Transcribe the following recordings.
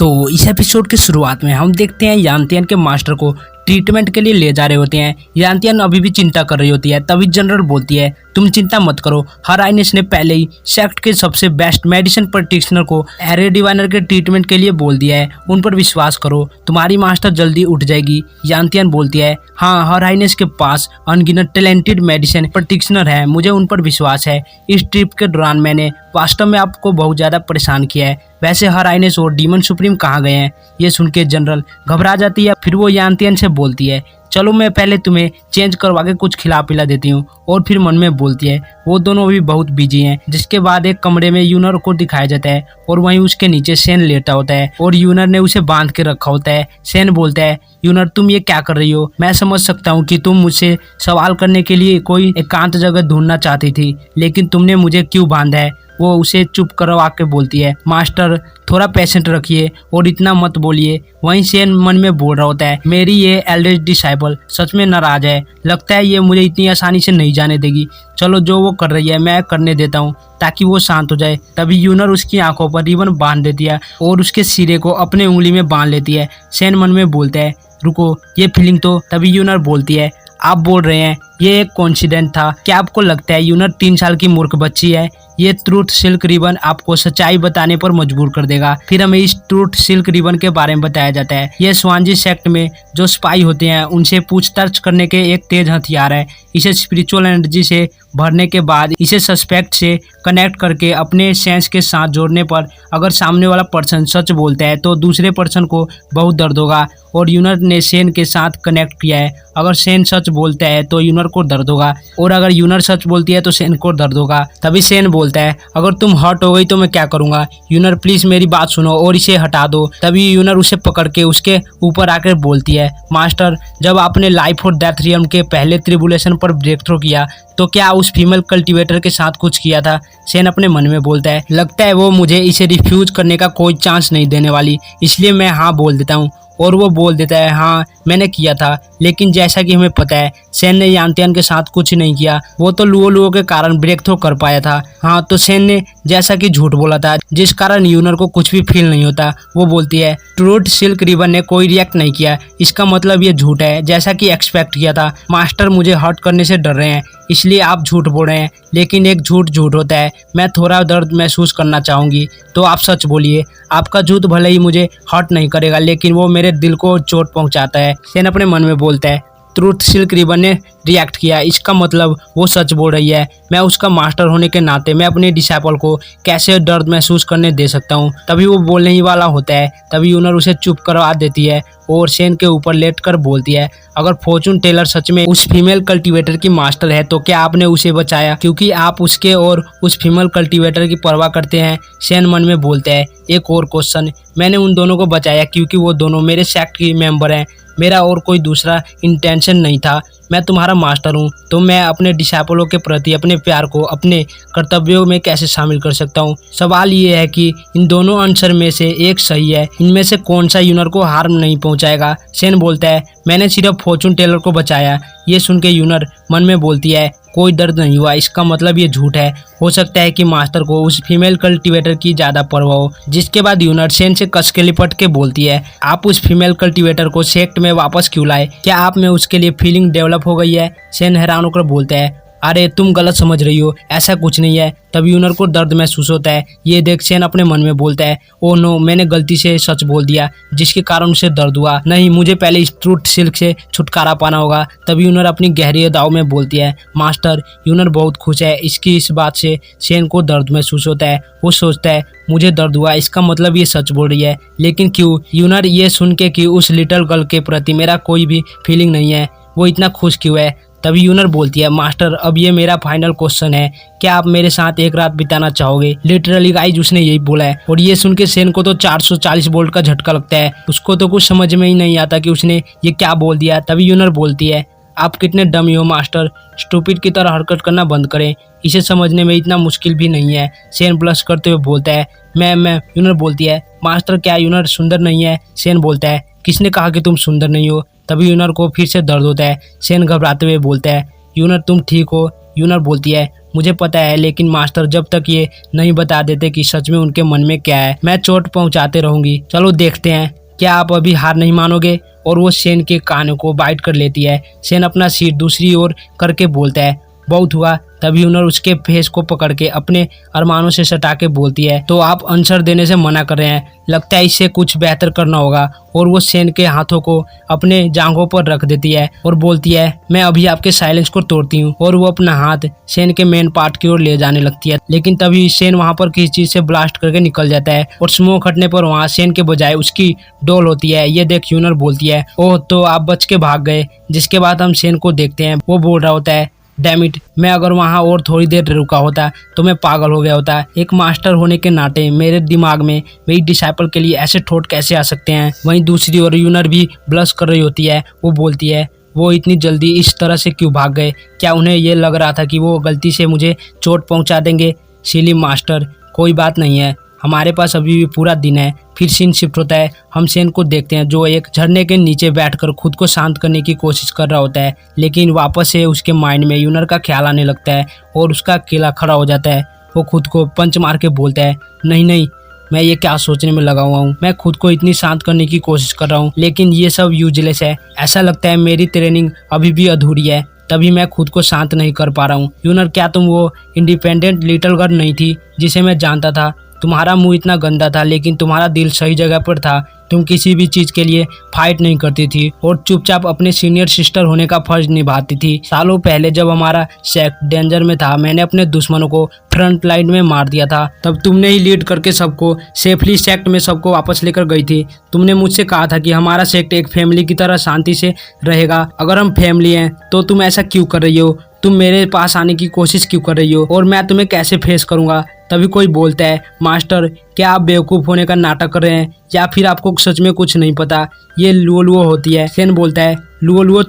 तो इस एपिसोड के शुरुआत में हम देखते हैं यांतियन के मास्टर को ट्रीटमेंट के लिए ले जा रहे होते हैं। यांतियन अभी भी चिंता कर रही होती है। तभी जनरल बोलती है, तुम चिंता मत करो, हर आइनेस ने पहले ही सेक्ट के सबसे बेस्ट मेडिसिन प्रैक्टिशनर को एरे डिवाइनर के ट्रीटमेंट के लिए बोल दिया है। उन पर विश्वास करो, तुम्हारी मास्टर जल्दी उठ जाएगी। यांतियन बोलती है, हाँ, हर आइनेस के पास अनगिनत टैलेंटेड मेडिसिन प्रैक्टिशनर है, मुझे उन पर विश्वास है। इस ट्रिप के दौरान मैंने वास्तव में आपको बहुत ज्यादा परेशान किया है। वैसे हर आइनेस और डीमन सुप्रीम कहाँ गए हैं? ये सुन के जनरल घबरा जाती है। फिर वो यांतियन से बोलती है, चलो मैं पहले तुम्हें चेंज करवा के कुछ खिला पिला देती हूँ। और फिर मन में बोलती है, वो दोनों भी बहुत बिजी हैं। जिसके बाद एक कमरे में यूनर को दिखाया जाता है और वहीं उसके नीचे सेन लेटा होता है और यूनर ने उसे बांध के रखा होता है। सेन बोलता है, यूनर तुम ये क्या कर रही हो? मैं समझ सकता हूँ कि तुम मुझसे सवाल करने के लिए कोई एकांत जगह ढूंढना चाहती थी, लेकिन तुमने मुझे क्यों बांधा है? वो उसे चुप करवा के बोलती है, मास्टर थोड़ा पेशेंट रखिए और इतना मत बोलिए। वहीं सेन मन में बोल रहा होता है, मेरी ये एल्डेस्ट डिसाइपल सच में नाराज है, लगता है ये मुझे इतनी आसानी से नहीं जाने देगी। चलो जो वो कर रही है मैं करने देता हूँ ताकि वो शांत हो जाए। तभी यूनर उसकी आंखों पर रिबन बांध देती है और उसके सिरे को अपने उंगली में बांध लेती है। सेन मन में बोलता है, रुको ये फीलिंग तो। तभी यूनर बोलती है, आप बोल रहे हैं ये एक कोइंसिडेंट था, क्या आपको लगता है यूनर 3 साल की मूर्ख बच्ची है? ये ट्रूथ सिल्क रिबन आपको सच्चाई बताने पर मजबूर कर देगा। फिर हमें इस ट्रूथ सिल्क रिबन के बारे में बताया जाता है। ये स्वांजी सेक्ट में जो स्पाई होते हैं उनसे पूछताछ करने के एक तेज हथियार है। इसे स्पिरिचुअल एनर्जी से भरने के बाद इसे सस्पेक्ट से कनेक्ट करके अपने सेंस के साथ जोड़ने पर अगर सामने वाला पर्सन सच बोलता है तो दूसरे पर्सन को बहुत दर्द होगा। और यूनर ने सेन के साथ कनेक्ट किया है। अगर सेन सच बोलता है तो यूनर को दर्द होगा और अगर यूनर सच बोलती है तो सेन को दर्द होगा। तभी सेन बोलता है, अगर तुम हर्ट हो गई तो मैं क्या करूंगा? यूनर प्लीज मेरी बात सुनो और इसे हटा दो। तभी यूनर उसे पकड़ के उसके ऊपर आकर बोलती है, मास्टर जब आपने लाइफ और डेथ रियम के पहले ट्रिबुलेशन पर ब्रेक थ्रू किया तो क्या उस फीमेल कल्टीवेटर के साथ कुछ किया था? सेन अपने मन में बोलता है, लगता है वो मुझे इसे रिफ्यूज करने का कोई चांस नहीं देने वाली, इसलिए मैं हाँ बोल देता हूँ। और वो बोल देता है, हाँ मैंने किया था, लेकिन जैसा कि हमें पता है सेन ने यांतियन के साथ कुछ नहीं किया, वो तो लुओ के कारण ब्रेक थ्रू कर पाया था। हाँ तो सेन ने जैसा कि झूठ बोला था जिस कारण यूनर को कुछ भी फील नहीं होता। वो बोलती है, ट्रूथ सिल्क रिबन ने कोई रिएक्ट नहीं किया, इसका मतलब ये झूठ है जैसा कि एक्सपेक्ट किया था। मास्टर मुझे हर्ट करने से डर रहे हैं इसलिए आप झूठ बोल रहे हैं, लेकिन एक झूठ झूठ होता है। मैं थोड़ा दर्द महसूस करना चाहूंगी तो आप सच बोलिए। आपका झूठ भले ही मुझे हर्ट नहीं करेगा लेकिन वो मेरे दिल को चोट पहुंचाता है। सेन अपने मन में बोलता है, ट्रूथ सिल्क रिबन ने रिएक्ट किया, इसका मतलब वो सच बोल रही है। मैं उसका मास्टर होने के नाते मैं अपने डिसाइपल को कैसे दर्द महसूस करने दे सकता हूँ? तभी वो बोलने ही वाला होता है। तभी यूनर उसे चुप करवा देती है और सेन के ऊपर लेटकर बोलती है, अगर फॉर्चून टेलर सच में उस फीमेल कल्टीवेटर की मास्टर है तो क्या आपने उसे बचाया क्योंकि आप उसके और उस फीमेल कल्टीवेटर की परवाह करते हैं? सेन मन में बोलता है, एक और क्वेश्चन, मैंने उन दोनों को बचाया क्योंकि वो दोनों मेरे सेक्ट के मेंबर हैं, मेरा और कोई दूसरा इंटेंशन नहीं था। मैं तुम्हारा मास्टर हूँ तो मैं अपने डिसाइपलों के प्रति अपने प्यार को अपने कर्तव्यों में कैसे शामिल कर सकता हूँ? सवाल ये है कि इन दोनों आंसर में से एक सही है, इनमें से कौन सा यूनर को हार्म नहीं पहुँचाएगा? सेन बोलता है, मैंने सिर्फ फॉर्चून टेलर को बचाया। ये सुन के यूनर मन में बोलती है, कोई दर्द नहीं हुआ, इसका मतलब ये झूठ है। हो सकता है कि मास्टर को उस फीमेल कल्टीवेटर की ज्यादा परवाह हो। जिसके बाद यूनर सेन से कस के लिपट के बोलती है, आप उस फीमेल कल्टीवेटर को सेक्ट में वापस क्यों लाए? क्या आप में उसके लिए फीलिंग डेवलप हो गई है? सेन हैरान होकर बोलता है, अरे तुम गलत समझ रही हो, ऐसा कुछ नहीं है। तब यूनर को दर्द महसूस होता है। ये देख सेन अपने मन में बोलता है, ओह नो, मैंने गलती से सच बोल दिया जिसके कारण उसे दर्द हुआ। नहीं, मुझे पहले इस ट्रूथ सिल्क से छुटकारा पाना होगा। तब यूनर अपनी गहरी अदाओं में बोलती है, मास्टर। यूनर बहुत खुश है। इसकी इस बात से सेन को दर्द महसूस होता है। वो सोचता है, मुझे दर्द हुआ, इसका मतलब ये सच बोल रही है, लेकिन क्यों? यूनर ये सुन के कि उस लिटिल गर्ल के प्रति मेरा कोई भी फीलिंग नहीं है, वो इतना खुश क्यों है? तभी यूनर बोलती है, मास्टर अब ये मेरा फाइनल क्वेश्चन है, क्या आप मेरे साथ एक रात बिताना चाहोगे? लिटरली गाइस उसने यही बोला है। और ये सुन के सेन को तो 440 वोल्ट का झटका लगता है। उसको तो कुछ समझ में ही नहीं आता कि उसने ये क्या बोल दिया। तभी यूनर बोलती है, आप कितने डमी हो मास्टर, स्टूपिड की तरह हरकत करना बंद करें, इसे समझने में इतना मुश्किल भी नहीं है। सेन ब्लश करते हुए बोलता है, मैं यूनर बोलती है, मास्टर क्या यूनर सुंदर नहीं है? सेन बोलता है, किसने कहा कि तुम सुंदर नहीं हो? तभी यूनर को फिर से दर्द होता है। सेन घबराते हुए बोलता है, यूनर तुम ठीक हो? यूनर बोलती है मुझे पता है, लेकिन मास्टर जब तक ये नहीं बता देते कि सच में उनके मन में क्या है मैं चोट पहुंचाते रहूंगी। चलो देखते हैं, क्या आप अभी हार नहीं मानोगे? और वो शेन के कानों को बाइट कर लेती है। शेन अपना सिर दूसरी ओर करके बोलता है बहुत हुआ। तभी यूनर उसके फेस को पकड़ के अपने अरमानों से सटा के बोलती है तो आप आंसर देने से मना कर रहे हैं, लगता है इससे कुछ बेहतर करना होगा। और वो शेन के हाथों को अपने जांघों पर रख देती है और बोलती है मैं अभी आपके साइलेंस को तोड़ती हूँ। और वो अपना हाथ शेन के मेन पार्ट की ओर ले जाने लगती है, लेकिन तभी शेन वहाँ पर किसी चीज से ब्लास्ट करके निकल जाता है और स्मोक हटने पर वहाँ शेन के बजाय उसकी डोल होती है। ये देख यूनर बोलती है ओह तो आप बच के भाग गए। जिसके बाद हम शेन को देखते हैं, वो बोल रहा होता है डैम इट, मैं अगर वहाँ और थोड़ी देर रुका होता तो मैं पागल हो गया होता। एक मास्टर होने के नाते मेरे दिमाग में मेरी डिसाइपल के लिए ऐसे थॉट कैसे आ सकते हैं। वहीं दूसरी ओर यूनर भी ब्लश कर रही होती है। वो बोलती है वो इतनी जल्दी इस तरह से क्यों भाग गए? क्या उन्हें ये लग रहा था कि वो गलती से मुझे चोट पहुंचा देंगे? सिली मास्टर, कोई बात नहीं है, हमारे पास अभी भी पूरा दिन है। फिर सीन शिफ्ट होता है, हम शेन को देखते हैं जो एक झरने के नीचे बैठकर खुद को शांत करने की कोशिश कर रहा होता है, लेकिन वापस से उसके माइंड में यूनर का ख्याल आने लगता है और उसका अकेला खड़ा हो जाता है। वो खुद को पंच मार के बोलता है नहीं नहीं, मैं ये क्या सोचने में लगा हुआ हूँ, मैं खुद को इतनी शांत करने की कोशिश कर रहा हूँ लेकिन ये सब यूजलेस है। ऐसा लगता है मेरी ट्रेनिंग अभी भी अधूरी है, तभी मैं खुद को शांत नहीं कर पा रहा हूँ। यूनर, क्या तुम वो इंडिपेंडेंट लिटिल गर्ल नहीं थी जिसे मैं जानता था? तुम्हारा मुंह इतना गंदा था लेकिन तुम्हारा दिल सही जगह पर था। तुम किसी भी चीज के लिए फाइट नहीं करती थी और चुपचाप अपने सीनियर सिस्टर होने का फर्ज निभाती थी। सालों पहले जब हमारा सेक्ट डेंजर में था, मैंने अपने दुश्मनों को फ्रंट लाइन में मार दिया था। तब तुमने ही लीड करके सबको सेफली सेक्ट में सबको वापस लेकर गई थी। तुमने मुझसे कहा था कि हमारा सेक्ट एक फैमिली की तरह शांति से रहेगा। अगर हम फैमिली हैं तो तुम ऐसा क्यों कर रही हो? तुम मेरे पास आने की कोशिश क्यों कर रही हो और मैं तुम्हें कैसे फेस करूंगा? तभी कोई बोलता है मास्टर, क्या आप बेवकूफ़ होने का नाटक कर रहे हैं या फिर आपको सच में कुछ नहीं पता? ये लुओ होती है। शेन बोलता है लुओ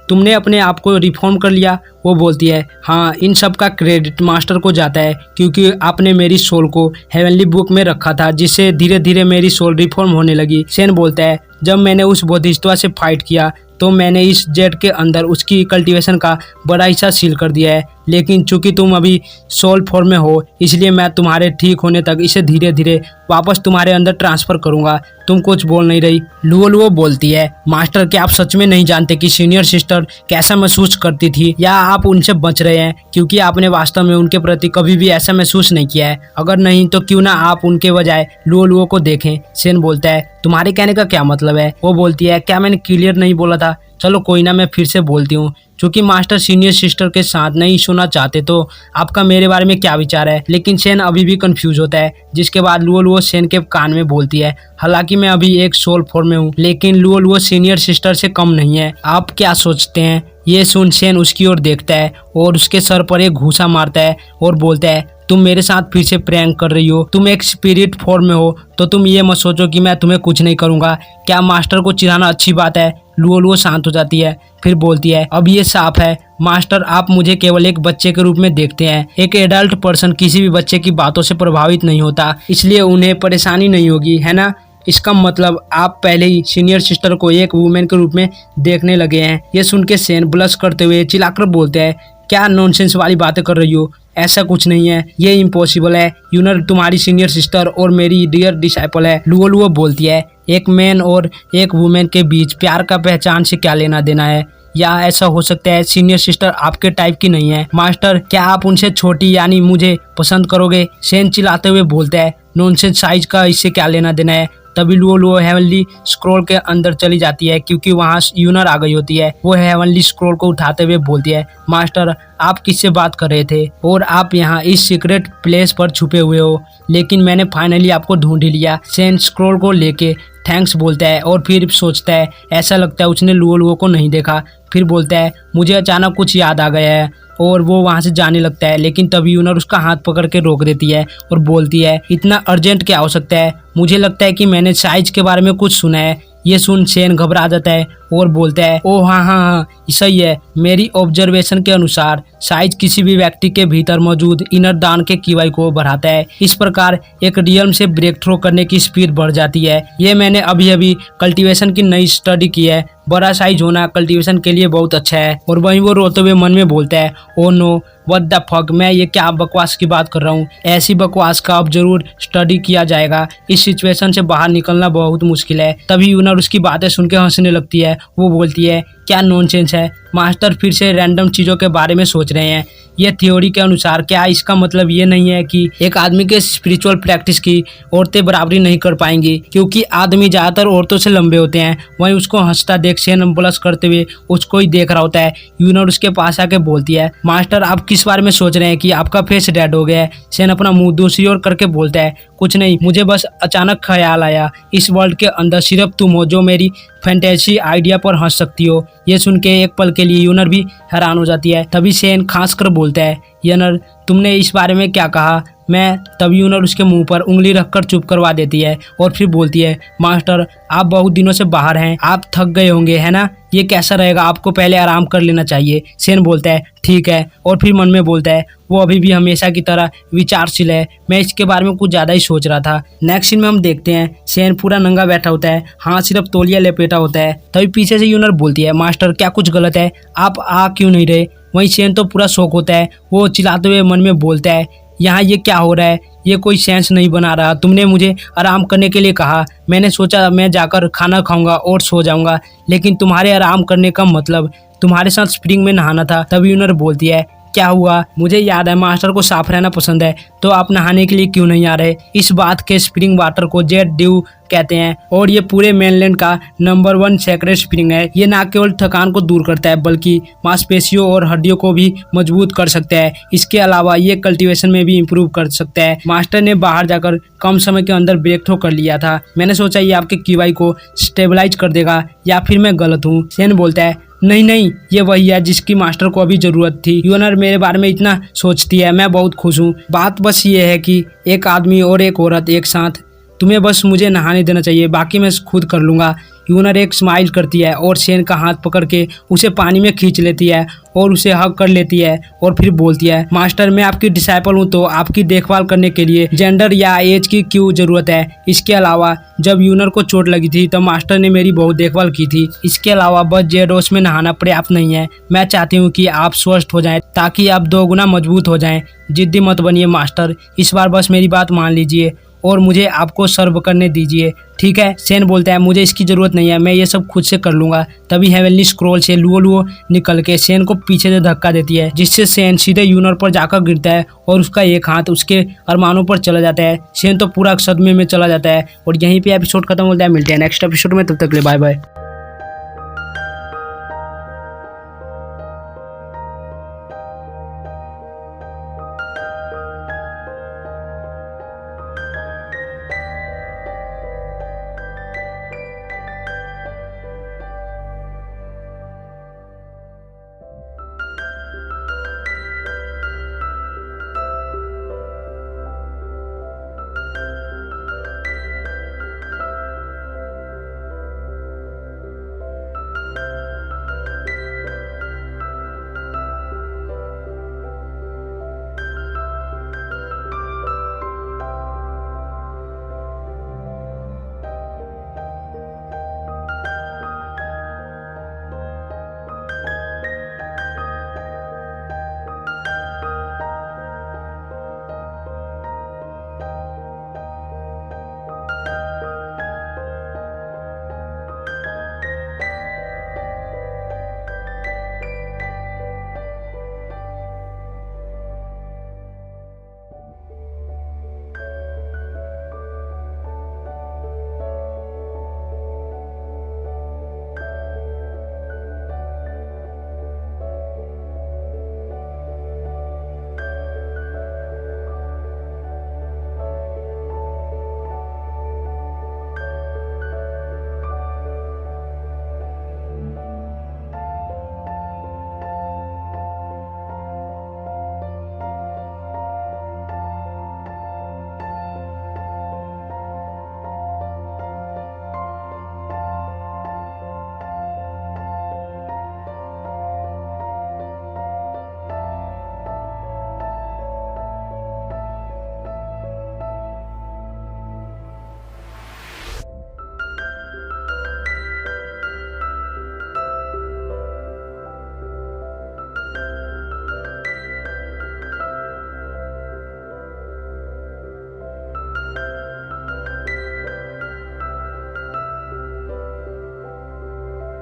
तुमने अपने आप को रिफॉर्म कर लिया? वो बोलती है हाँ, इन सब का क्रेडिट मास्टर को जाता है क्योंकि आपने मेरी सोल को हेवनली बुक में रखा था, जिससे धीरे धीरे मेरी सोल रिफॉर्म होने लगी। शेन बोलता है जब मैंने उस बोधिसत्व से फाइट किया तो मैंने इस जेट के अंदर उसकी कल्टीवेशन का बड़ा हिस्सा सील कर दिया है, लेकिन चूंकि तुम अभी सोल फॉर्म में हो इसलिए मैं तुम्हारे ठीक होने तक इसे धीरे धीरे वापस तुम्हारे अंदर ट्रांसफर करूंगा। तुम कुछ बोल नहीं रही। लुओ बोलती है मास्टर, क्या आप सच में नहीं जानते कि सीनियर सिस्टर कैसा महसूस करती थी, या आप उनसे बच रहे हैं क्योंकि आपने वास्तव में उनके प्रति कभी भी ऐसा महसूस नहीं किया है? अगर नहीं तो क्यों ना आप उनके बजाय लुओ को देखें। शेन बोलता है तुम्हारे कहने का क्या मतलब है? वो बोलती है क्या मैंने क्लियर नहीं बोला था? चलो कोई ना, मैं फिर से बोलती हूँ। चूंकि मास्टर सीनियर सिस्टर के साथ नहीं सुनना चाहते तो आपका मेरे बारे में क्या विचार है? लेकिन शेन अभी भी कंफ्यूज होता है। जिसके बाद लुओ शेन के कान में बोलती है हालांकि मैं अभी एक सोल फॉर्म में हूँ, लेकिन लुओ सीनियर सिस्टर से कम नहीं है। आप क्या सोचते हैं? ये सुन शेन उसकी ओर देखता है और उसके सर पर एक घूंसा मारता है और बोलता है तुम मेरे साथ फिर से प्रैंक कर रही हो। तुम एक स्पिरिट फॉर्म में हो तो तुम ये मत सोचो कि मैं तुम्हें कुछ नहीं करूंगा। क्या मास्टर को चिढ़ाना अच्छी बात है? लुओ शांत हो जाती है, फिर बोलती है अब ये साफ है मास्टर, आप मुझे केवल एक बच्चे के रूप में देखते हैं। एक एडल्ट पर्सन किसी भी बच्चे की बातों से प्रभावित नहीं होता, इसलिए उन्हें परेशानी नहीं होगी, है ना? इसका मतलब आप पहले ही सीनियर सिस्टर को एक वुमेन के रूप में देखने लगे हैं। ये सुन के शेन ब्लश करते हुए चिल्लाकर बोलते हैं क्या नॉनसेंस वाली बातें कर रही हो? ऐसा कुछ नहीं है, ये इम्पॉसिबल है। यूनर तुम्हारी सीनियर सिस्टर और मेरी डियर डिसाइपल है। लुओ बोलती है एक मैन और एक वुमेन के बीच प्यार का पहचान से क्या लेना देना है? या ऐसा हो सकता है सीनियर सिस्टर आपके टाइप की नहीं है? मास्टर, क्या आप उनसे छोटी यानी मुझे पसंद करोगे? शेन चिल्लाते हुए बोलता है नॉनसेंस साइज का इससे क्या लेना देना है? तभी लुओ हेवनली स्क्रॉल के अंदर चली जाती है क्योंकि वहाँ यूनर आ गई होती है। वो हेवनली स्क्रॉल को उठाते हुए बोलती है मास्टर, आप किससे बात कर रहे थे और आप यहाँ इस सीक्रेट प्लेस पर छुपे हुए हो, लेकिन मैंने फाइनली आपको ढूंढ ही लिया। शेन स्क्रॉल को लेके थैंक्स बोलता है और फिर सोचता है ऐसा लगता है उसने लुओ को नहीं देखा। फिर बोलता है मुझे अचानक कुछ याद आ गया है और वो वहाँ से जाने लगता है, लेकिन तभी यूनर उसका हाथ पकड़ के रोक देती है और बोलती है इतना अर्जेंट क्या हो सकता है? मुझे लगता है कि मैंने साइज के बारे में कुछ सुना है ये सुन सेन घबरा जाता है और बोलता है, ओ हाँ हाँ हाँ सही है, मेरी ऑब्जर्वेशन के अनुसार साइज किसी भी व्यक्ति के भीतर मौजूद इनर दान के कीवाई को बढ़ाता है। इस प्रकार एक रियल्म से ब्रेक थ्रो करने की स्पीड बढ़ जाती है। ये मैंने अभी अभी कल्टीवेशन की नई स्टडी की है। बड़ा साइज होना कल्टीवेशन के लिए बहुत अच्छा है। और वहीं वो रोते हुए मन में बोलता है, oh know what the fuck, मैं ये क्या बकवास की बात कर रहा हूँ। ऐसी बकवास का अब जरूर स्टडी किया जाएगा। इस सिचुएशन से बाहर निकलना बहुत मुश्किल है। तभी यूनर उसकी बातें सुन के हंसने लगती है। वो बोलती है, क्या नॉनसेंस है, मास्टर फिर से रैंडम चीज़ों के बारे में सोच रहे हैं। ये थ्योरी के अनुसार क्या इसका मतलब ये नहीं है कि एक आदमी के स्पिरिचुअल प्रैक्टिस की औरतें बराबरी नहीं कर पाएंगी, क्योंकि आदमी ज़्यादातर औरतों से लंबे होते हैं। वहीं उसको हंसता देख सेन ब्लश करते हुए उसको ही देख रहा होता है। यूनर उसके पास आके बोलती है, मास्टर आप किस बारे में सोच रहे हैं कि आपका फेस डेड हो गया है। सेन अपना मुंह दूसरी ओर करके बोलता है, कुछ नहीं, मुझे बस अचानक ख्याल आया इस वर्ल्ड के अंदर सिर्फ तुम हो जो मेरी फैंटेसी आइडिया पर हंस सकती हो। ये सुन के एक पल के लिए यूनर भी हैरान हो जाती है। तभी सेन खांस कर बोलता है, यूनर तुमने इस बारे में क्या कहा। मैं तभी यूनर उसके मुंह पर उंगली रखकर चुप करवा देती है और फिर बोलती है, मास्टर आप बहुत दिनों से बाहर हैं, आप थक गए होंगे है ना, ये कैसा रहेगा, आपको पहले आराम कर लेना चाहिए। सेन बोलता है ठीक है, और फिर मन में बोलता है, वो अभी भी हमेशा की तरह विचारशील है, मैं इसके बारे में कुछ ज़्यादा ही सोच रहा था। नेक्स्ट सीन में हम देखते हैं सेन पूरा नंगा बैठा होता है, हाँ सिर्फ तौलिया लपेटा होता है। तभी पीछे से यूनर बोलती है, मास्टर क्या कुछ गलत है, आप आ क्यों नहीं रहे। वहीं सेन तो पूरा शौक होता है। वो चिल्लाते हुए मन में बोलता है, यहाँ ये क्या हो रहा है, ये कोई सेंस नहीं बना रहा। तुमने मुझे आराम करने के लिए कहा, मैंने सोचा मैं जाकर खाना खाऊंगा और सो जाऊंगा, लेकिन तुम्हारे आराम करने का मतलब तुम्हारे साथ स्प्रिंग में नहाना था। तभी यूनर बोलती है, क्या हुआ, मुझे याद है मास्टर को साफ रहना पसंद है, तो आप नहाने के लिए क्यों नहीं आ रहे। इस बात के स्प्रिंग वाटर को जेट ड्यू कहते हैं और ये पूरे मेनलैंड का नंबर 1 सेक्रेट स्प्रिंग है। ये ना केवल थकान को दूर करता है बल्कि मांसपेशियों और हड्डियों को भी मजबूत कर सकता है। इसके अलावा ये कल्टीवेशन में भी इम्प्रूव कर सकता है। मास्टर ने बाहर जाकर कम समय के अंदर ब्रेक थ्रो कर लिया था। मैंने सोचा ये आपके कीवाई को स्टेबलाइज कर देगा, या फिर मैं गलत हूँ। सेन बोलता है, नहीं नहीं, ये वही है जिसकी मास्टर को अभी जरूरत थी। यूनर मेरे बारे में इतना सोचती है, मैं बहुत खुश हूँ। बात बस ये है कि एक आदमी और एक औरत एक साथ, तुम्हें बस मुझे नहाने देना चाहिए, बाकी मैं खुद कर लूँगा। यूनर एक स्माइल करती है और सेन का हाथ पकड़ के उसे पानी में खींच लेती है और उसे हग कर लेती है और फिर बोलती है, मास्टर मैं आपकी डिसाइपल हूँ, तो आपकी देखभाल करने के लिए जेंडर या एज की क्यों जरूरत है। इसके अलावा जब यूनर को चोट लगी थी तो मास्टर ने मेरी बहुत देखभाल की थी। इसके अलावा बस जेडोस में नहाना पर्याप्त नहीं है। मैं चाहती हूँ कि आप स्वस्थ हो जाएं ताकि आप 2 गुना मजबूत हो जाएं। जिद्दी मत बनिए मास्टर, इस बार बस मेरी बात मान लीजिए और मुझे आपको सर्व करने दीजिए, ठीक है। सेन बोलता है, मुझे इसकी ज़रूरत नहीं है, मैं ये सब खुद से कर लूँगा। तभी हेवनली स्क्रॉल से लुओ निकल के सेन को पीछे से धक्का देती है, जिससे सेन सीधे यूनर पर जाकर गिरता है और उसका एक हाथ उसके अरमानों पर चला जाता है। सेन तो पूरा सदमे में चला जाता है और यहीं पे एपिसोड खत्म होता है। मिलते हैं नेक्स्ट एपिसोड में, तब तक ले बाय बाय।